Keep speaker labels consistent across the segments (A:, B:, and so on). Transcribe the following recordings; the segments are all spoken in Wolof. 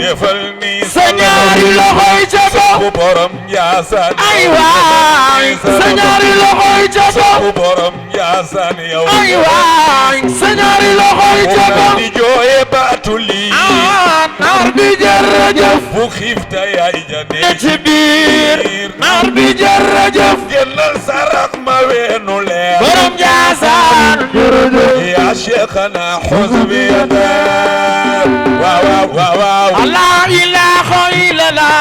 A: defal ni
B: sa ñaari loxoy ca kaw
A: ku borom Njaasaan
B: ay waay sa ñaari loxoy ca kaw
A: ku borom Njaasaan yow
B: ay waay sa ñaari loxoy ca kaw
A: di jooye baatu lii
B: naar bi jërëjëf
A: bu xiifta yaay jane
B: ci biir naar bi jërëjëf
A: génnal sarax ma weenu leer
B: borom Njaasaan jërëjëf
A: yaa Cheikhana xus bi waaw waaw waaw
B: la ilaha illallah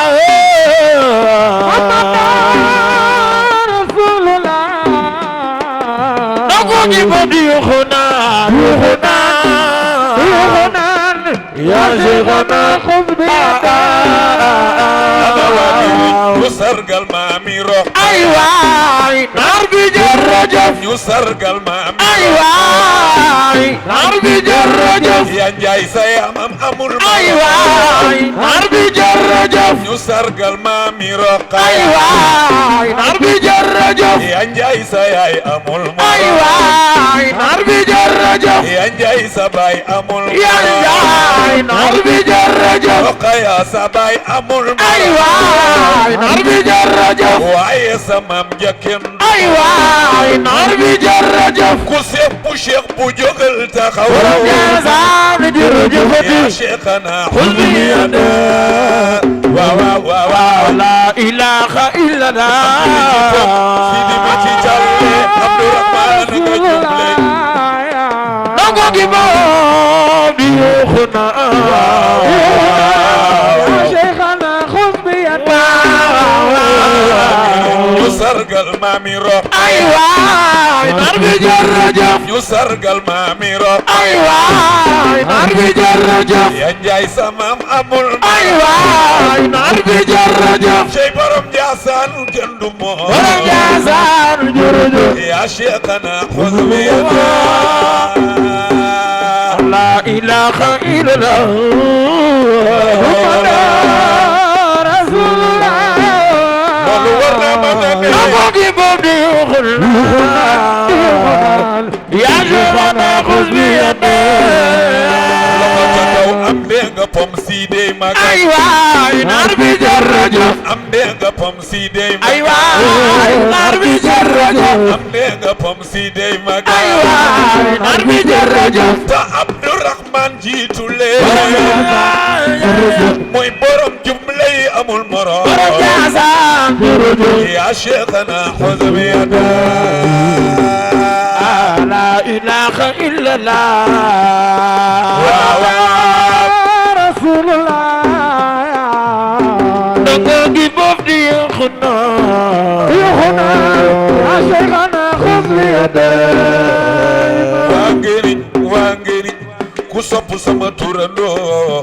B: rasulullah dogu gi bodi yukhuna ya Cheikhana xus bi
A: ñu sargal maami rox
B: ay waay naar bi jërëjëf
A: ñu sargal maami
B: ay waay naar bi jërëjëf
A: ya njaay sa yaamam amul
B: ay waay naar bi jërëjëf
A: ñu sargal maami rox
B: ay waay naar bi jërëjëf
A: ya njaay sa yaay amul
B: ay waay naar bi jërëjëf
A: ya njaay sa baay amul
B: ya njaay naar bi jërëjëf
A: roqaya sa baay amul
B: ay waay naar bi jërëjëf
A: waaye sa maam jakken
B: ay waay naar bi jërëjëf
A: ku sepp Cheikh Bou jógal taxaw
B: borom Njaasaan jërëjëf
A: ya Cheikhana xul bi yada waaw waaw waaw
B: la ilaha illallah
A: Sidi bi ci Jalle Abdourahmane nga juble
B: dogu gi moom di yukhuna Cheikhana xus bi yada
A: ñu sargal maami rox
B: ay waay naar bi jërëjëf
A: ñu sargal maami rox
B: ay waay naar bi jërëjëf
A: ya njaay sa maam amul
B: ay waay naar bi jërëjëf
A: cey borom Njaasaan kenn du moom
B: borom Njaasaan jërëjëf
A: ya Cheikhana xus bi yada
B: la ilaha illallah Muhammad rasulullah
A: loolu war na mën a ne
B: dogu gi moom di yukhuna ya Cheikhana xus bi yada
A: loxo ca kaw am dee nga pom siidey maga
B: ay waay naar bi jërëjëf
A: am dee nga pom siidey maga
B: ay waay naar bi jërëjëf
A: am dee nga pom siidey maga
B: ay waay naar bi jërëjëf
A: ta Abdourahmane jiitu leen mooy borom jumle yi amul morom
B: borom Njaasaan
A: ya Cheikhana xus bi yada
B: la ilaha illallah
A: waaw
B: rasulullah dogu gi moom di yukhuna ya Cheikhana xus bi yada
A: waa Ngeurigne ku sopp sama turandoo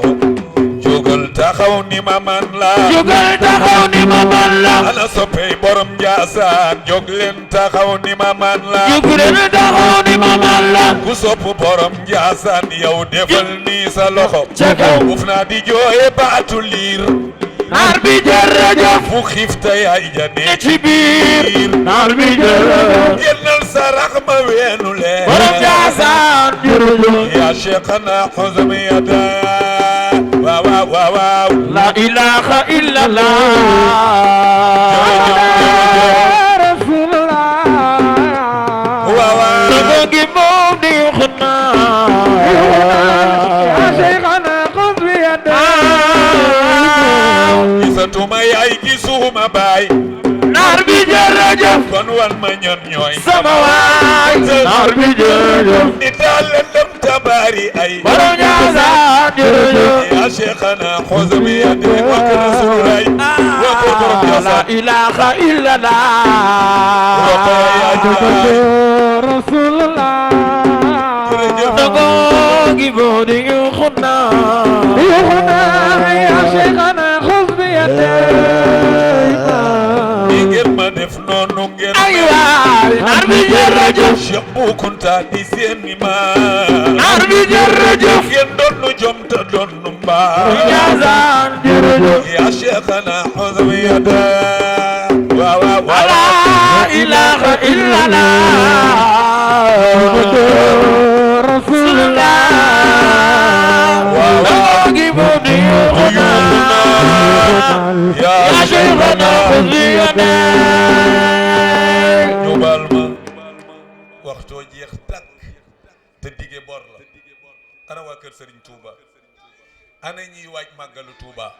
A: jógal taxaw ni ma man la
B: jógal taxaw ni ma man la
A: ana soppey borom Njaasaan jóg leen taxaw ni ma man la
B: jóg leen taxaw ni ma man la
A: ku sopp borom Njaasaan yow defal ni sa loxo
B: ca kaw
A: uf naa di jooye baatu liir
B: naar bi jërëjëf
A: fu xiifta yaay jane
B: ci biir naar bi jërëjëf
A: génnal sarax ma weenu leen
B: borom Njaasaan jërëjëf
A: ya Cheikhana xus bi yada waaw waaw waaw
B: la ilaha illallah rasulullah
A: waaw
B: dogu gi moom di yukhuna ya Cheikhana xus bi yada
A: gisatuma yaay gisuma baay
B: naar bi jërëjëf
A: kon wan ma ñan ñooy
B: sama waay naar bi jërëjëf
A: ni daal lëndëm tabaari ay
B: borom Njaasaan jërëjëf
A: ya Cheikhana xus bi yada wa ko Rasulullah wa ko borom
B: la
A: Njaasaan
B: ilaha illallah rasulullah dogu gi moom di yukhuna ya Cheikhana xus bi yada
A: ni ngeen ma def noonu ngeen
B: ay waay naar bi jërëjëf
A: Cheikh Bou Kounta di seen imaam
B: naar bi jërëjëf
A: ngeen doon nu jom te doon nu mbaa
B: Njaasaan jërëjëf
A: ya Cheikhana xus bi yada waaw waaw
B: la ilaha illallah rasulullah dogu gi moom di yukhuna
A: te dige bor la ana waa kër Serigne Touba ana ñiy waaj màggalu Touba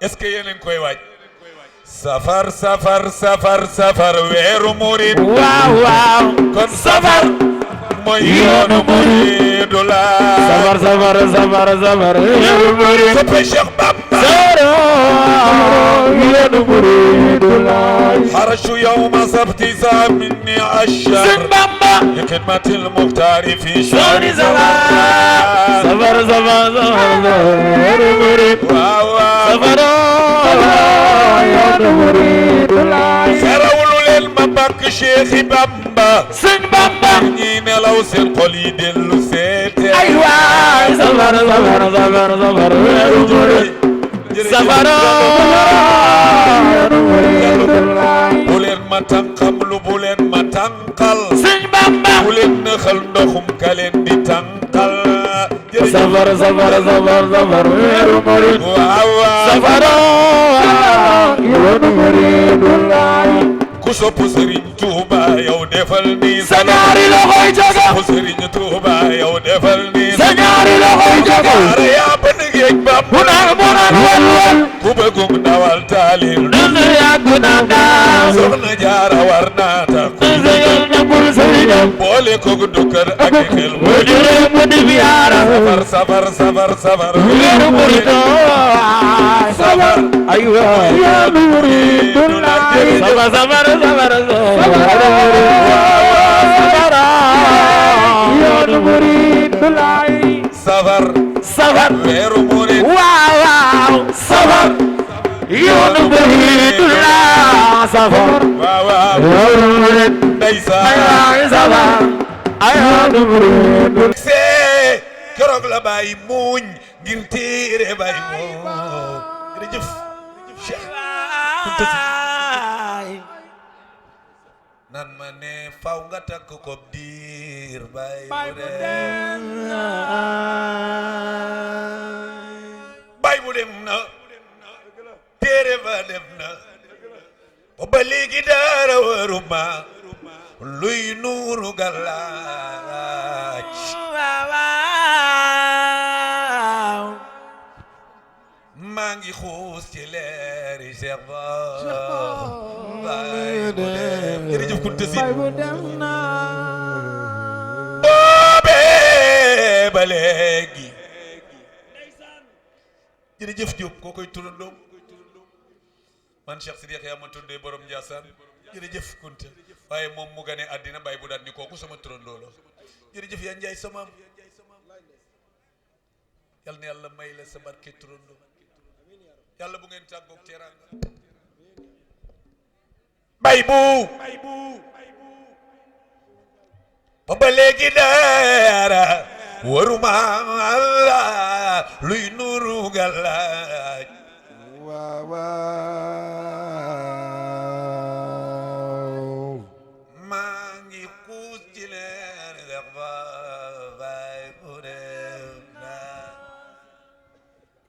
A: est-ce que yéen a ngi koy waaj safar safar safar safar weeru murid
B: waaw waaw
A: kon safar mooy yoonu muridu la
B: safar safar safar safar yoonu murid
A: soppe Cheikh Bamba
B: yoonu muridu la
A: xarashu yawma sabti sa minni ashar
B: Sëñ Bamba
A: li xidmati al-muxtaari fi shahri
B: safar safar safar yoonu murid
A: waaw waaw
B: safar yoonu muridu la
A: serawlu leen ma bakk Cheikh Bamba
B: Sëñ Bamba
A: ñi nelaw seen xol yi dellu seete
B: ay waay safar safar safar safar yoonu murid safar yoonu muridu la
A: bu leen ma tànqamlu bu leen ma tànqal
B: Sëñ Bamba
A: bu leen nëxal ndoxum ka leen di tànqal
B: safar safar safar safar yoonu murid
A: waaw waaw
B: safar yoonu muridu la
A: ku sopp Serigne Touba yow defal ni
B: sa ñaari loxoy jaga
A: sopp Serigne Touba yow defal ni
B: sa ñaari loxoy jaga
A: ara yaa ba géej ba
B: mu naan wal wal
A: ku bëggum dawal taalil
B: dund yàgg naa daa
A: soxna jaara war naa ta ku
B: sëyal na bul sëyal
A: boole ko dukkër ak xel
B: mu jure mu di biyaara
A: safar safar safar
B: yoonu muridu
A: safar
B: ay waay yoonu muridu laay safar safar safar safar yoonu muridu laay
A: safar
B: safar
A: weeru murid
B: waaw waaw safar yoonu muridu laay safar
A: waaw waaw
B: yoonu murid
A: ndeysaan
B: safar yoonu muridu
A: see keroog la bàyyi muuñ ngir téere bàyyi muuñ jërëjëf Cheikh nan ma ne faw nga takk ko diir bàyyi bu dem na téere ba dem na ba léegi dara waruma luy nuuru galaaj maa ngi xuus ci leeri Cheikh Ba baay bu dem jërëjëf Kunta Si boobee ba léegi jërëjëf Diop koo koy turandoom man Cheikh Sidiya yaa ma tuddee borom Ndiassane jërëjëf Kunta waaye moom mu gane àddina bàyyi bu daan ni kooku sama turandoo la jërëjëf yaa Njaay samaam yal na yàlla may la sa barke turandoo yàlla bu ngeen tàggoog teraanga bay bu ba léegi dara waruma luy nuru galaaj
C: waaw
A: maa ngi xuus ci leen sax ba bay bu dem na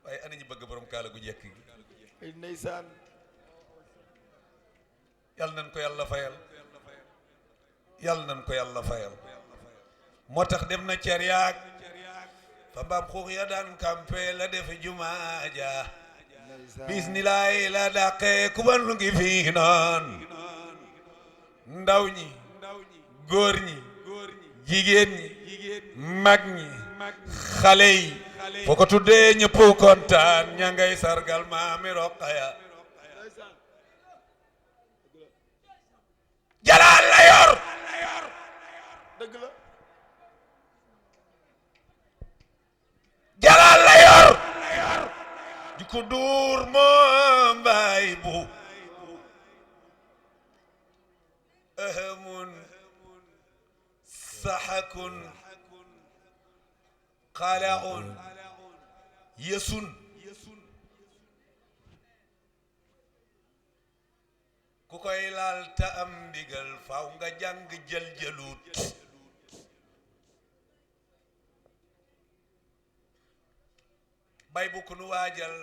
A: waaye ana ñi bëgg borom kaala gu jekk gi
C: ay ndeysaan
A: yàlla nañ ko yàlla fayal yàlla nañ ko yàlla fayal moo tax dem na cer yaag fa mbaam xuux ya daan campé la def jumaa ja bismilaay la dàqee ku ban lu ngi fii noon ndaw ñi góor ñi jigéen ñi mag ñi xale yi foo ko tuddee ñëpp kontaan ña ngay sargal maami Roqaya jalaal la yor
C: dëgg la
A: jalaal la yor di ko duur moom baay bu ahamun saxakun xalaun yesun ku koy laal ta am ndigal faaw nga jàng jël jëlut bay bu ku nu waajal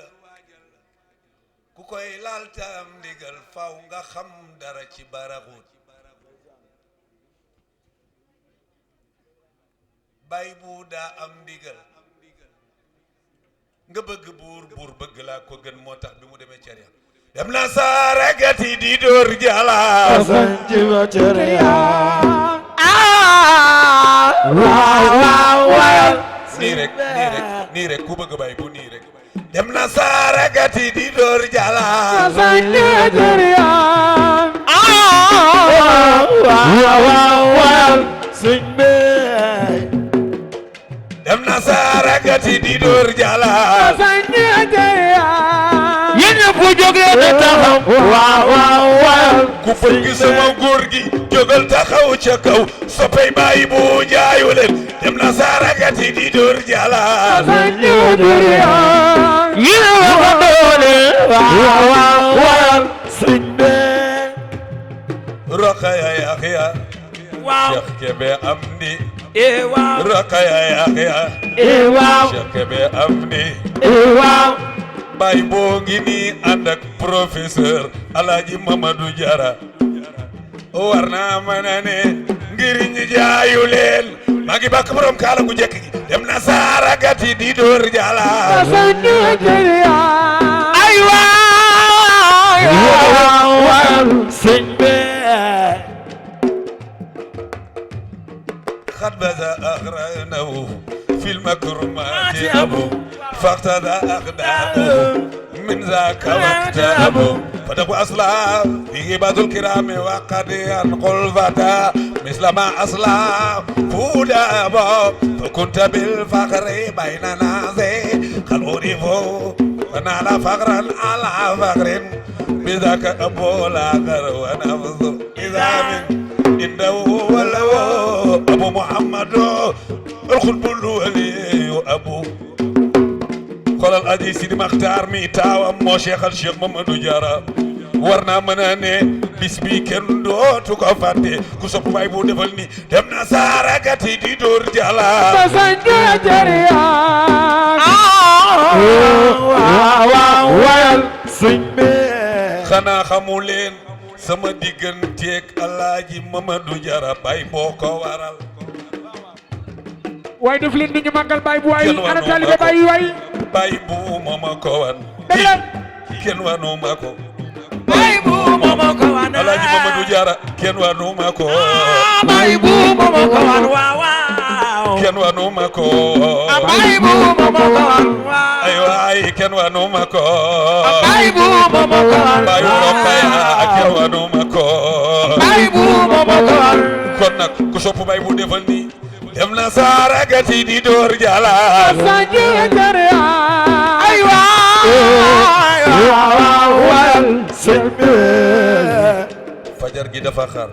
A: ku koy laal ta am ndigal faaw nga xam dara ci baraxut bay bu daa am ndigal nga bëgg buur buur bëgg laa ko gën moo tax bi mu demee cere dem na saaragati di door jala
C: sanji ba cere
B: waaw
A: nii rek ku bëgg bay bu nii rek dem na saaragati di door jala
B: sanji ba cere waaw
C: sëñ be
A: dem na saaragati di door jala
B: sanji ba cere yéen ñëpp jóg leen taxaw waaw
A: ku bëgg sama góor gi jógal taxaw ca kaw soppay bàyyi bu jaayu leen dem na saaragati di door jala
B: sanji ba cere yéen a wax doole waaw
C: sëñ be
A: Rokhaya Yaxya
B: waaw
A: Cheikh Kébé am ni
B: waaw
A: Rokhaya Yaxya
B: waaw
A: Cheikh Kébé am ni
B: waaw
A: bay boo ngi nii ànd ak professeur Alaaji Mamadou Diarra war naa mën a ne Ngeurigne jaayu leen maa ngi bàkk borom kaala gu jekk gi dem na saaragati di door jala
B: ay waaw
C: sëñ be
A: خد بدا أغرانه في المكرمات أبو فاقتدى أقدامه من ذاك وقت أبو فتقوا أصلا في بعض الكرام وقد ينقل فتى مثل ما أصلا فودا أبو فكنت بالفقر بيننا زي خلوريفو ونال فقرا على فقر بذاك أبو لاغر ونفذ إذا من إنه ولو أبو محمد الخلب الولي أبو قال الأدي سيدي مختار ميتا ومو شيخ الشيخ محمد جارا warna manane bisbi ken do to ko fande ku sopp may bu defal ni dem na saaragati di door jala
B: sanji ba cere waaw
C: sëñ be
A: xanaa xamu leen sama digganteeg Alaaji Mamadou Diarra bay boo ko waral
B: waaye def leen ni ñu màggal baay bu waay
A: Kenn wanu
B: ana taalibe
A: ma ko.
B: baay waay
A: bay bu mama ko wan
B: dëgg la
A: kenn wanu ma ko
B: baay bu momo ko wan
A: Alaaji Mamadou Diarra kenn wanu ma ko
B: baay bu momo ko wan waaw
A: kenn wanu ma ko
B: baay bu momo ko wan
A: ay waay kenn wanu ma ko
B: baay bu momo ko wan
A: bayu Rokhaya kenn wanu ma ko
B: baay bu momo ko wan
A: kon nag ku sopp bay bu defal ni dem na saaragati di door jala
B: sanji ba cere ay waaw
C: sëñ be
A: fajar gi dafa xar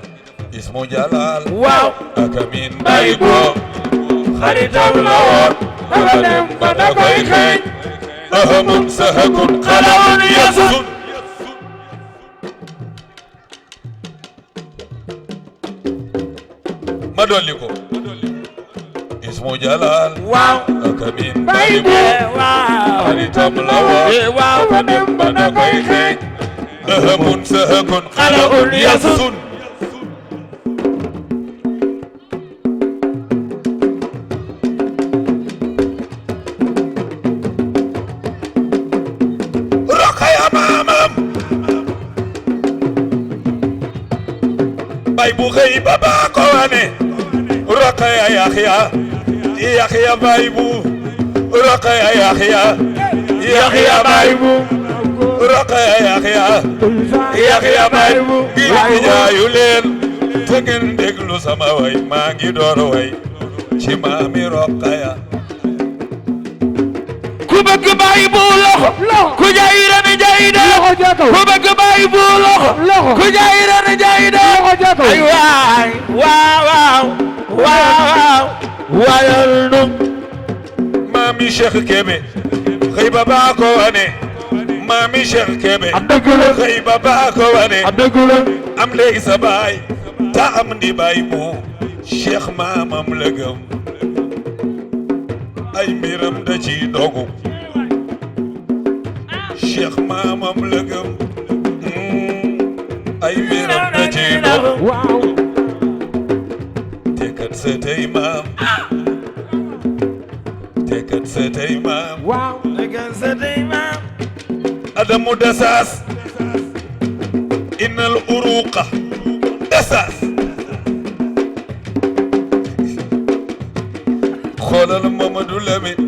A: ismu jalal
B: waaw
A: akamin bay bo xaritam la woon dafa dem ba da koy xeeñ ahamun sahakun xalawun yasun ma dolli ko ismu jalal
B: waaw
A: akamin bay bo
B: waaw
A: xaritam la woon dafa dem ba da koy xeeñ ahamun sahakun xalawun yasun Rokhaya maamam bay bu xëy ba baa ko wane Rokhaya Yaxya bay bu Rokhaya Yaxya bay bu Rokhaya Yaxya bay bu gi jaayu leen te ngeen déglu sama way maa ngi door way ci maami Rokhaya
B: ku bëgg baay bu loxo ku jaay ren jaay de ku bëgg baay bu loxo ku jaay ren jaay de ay waay waaw waayal nu
A: maami Cheikh Kébé xëy ba baa ko wane maami Cheikh Kébé
B: am dëgg la
A: xëy ba baa ko wane
B: am dëgg la
A: am léegi sa baay ta am ndi baay bu Cheikh maamam la gëm ay mbiram da ci dogu Cheikh maamam la gëm ay mbiram da ci dogu
B: waaw
A: te kat sa tey maam setey maam
B: waaw
D: dëggal sa dey maam
A: adamu dasas innal uruqa dasas xoolal Mamadou Lamine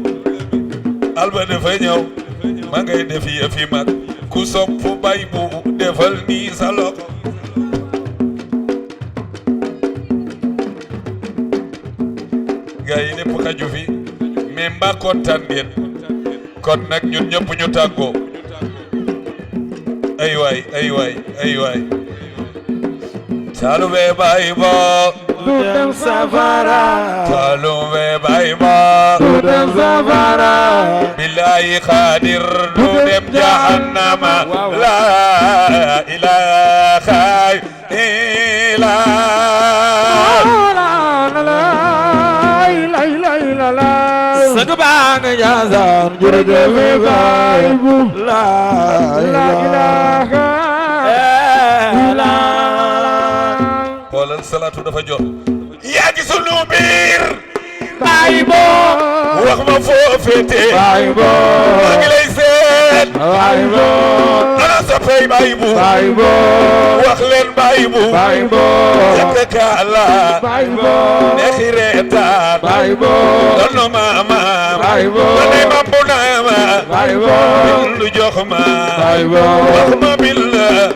A: alba dafa ñëw ma ngay def yëfi mag ku sopp bay bu defal nii sa loxo gaa yi lépp xaju fi mais mbaa kontaan ngeen kon nag ñun ñëpp ñu tàggoo ay waay ay waay ay waay Talube bay bo
D: du dem safara
A: Talube bay bo
D: du dem safara
A: billahi qadir du dem jahannama la ilaha illa
D: sang baa nga jaasaan jërëjëf baay bu la ilaha illa
A: xoolal salaatu dafa jot yaa ngi sunu biir
D: baay bo
A: wax ma foo féete
D: baay bo
A: maa ngi lay seet
D: baay bo
A: ana sa pay baay bu
D: baay bo
A: wax leen baay bu
D: baay bo
A: jàkk kaala
D: baay bo
A: neexi reetaan
D: baay bo
A: dono maama
D: baay bo
A: ma ne mambu naama
D: baay bo
A: lu jox ma
D: baay bo
A: wax ma bil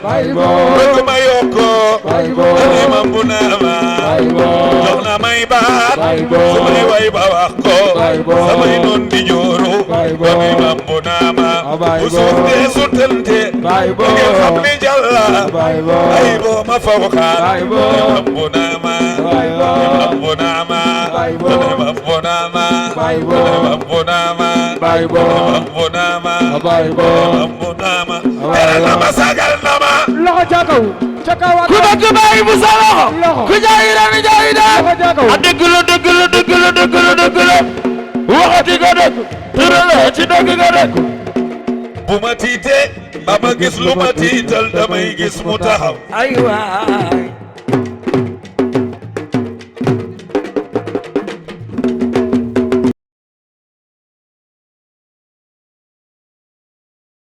D: baay bo
A: bëgg ma yokko
D: baay bo
A: ma ne mambu naama
D: baay bo
A: jox na may baat
D: baay bo
A: su may way ba wax ko
D: baay bo
A: samay noon di jooru
D: baay bo
A: ma ne mambu naama
D: baay
A: bu
D: bo
A: suuf dee sutante
D: baay bo
A: ngeen xam ni jàlla
D: baay bo
A: ay bo ma fawxaan
D: baay bo
A: mambu naama
D: baay bo
A: mambu naama
D: baay bo
A: ma ne mambu naama
D: baay bo
A: ma ne mambu naama
D: baay bo
A: mambu naama
D: baay bo
A: mambu naama teral na ma sagal na ma
B: loxo ca kaw ca kaw
D: ku bëgg baay bu sa loxo ku jaay ren jaay de
B: loxo ca kaw
D: a dëgg la dëgg la dëgg la dëgg la dëgg la waxati nga dëgg tërale ci dëgg nga dëgg
A: bu ma tiitee ba ma gis lu ma tiital damay gis mu taxaw
D: ay waay